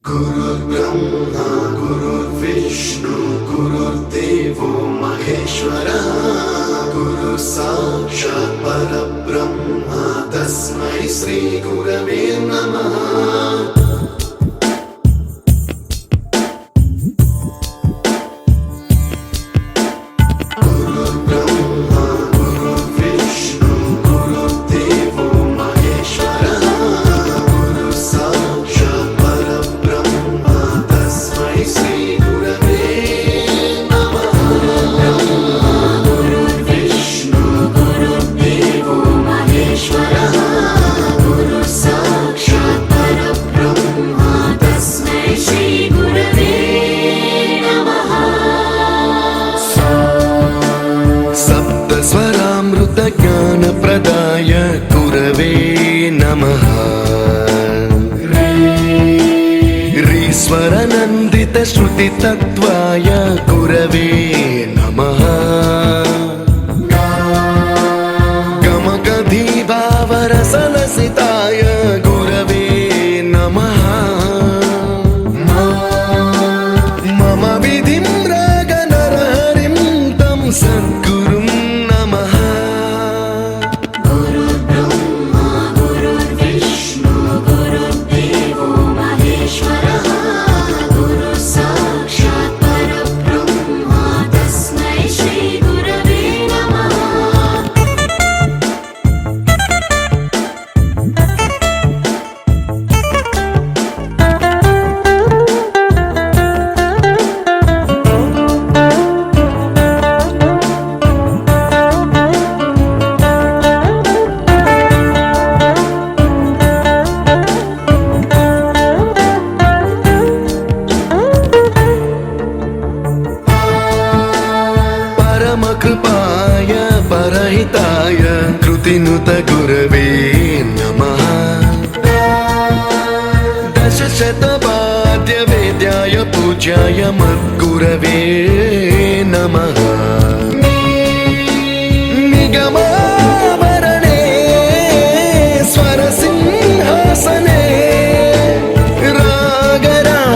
गुरुर्ब्रह्मा गुरुर्विष्णु गुरुर्देवो महेश्वरः गुरु साक्षात् परब्रह्म तस्मै श्री गुरवे नमः। ज्ञानप्रदाय गुरवे नमः। ह्रीश्वरनन्दित श्रुतितत्त्वाय गुरवे नमः। गमगधीभावरसलसिताय गुरवे नमः। मम विधिं रागनरहरिं तं सद्गुरुं नमः। कृपाय परहिताय कृतिनुत गुरवे नमः। दशशतवाद्यवेद्याय पूज्याय मद्गुरवे नमः। निगमाभरणे स्वरसिंहासने रागराजराजं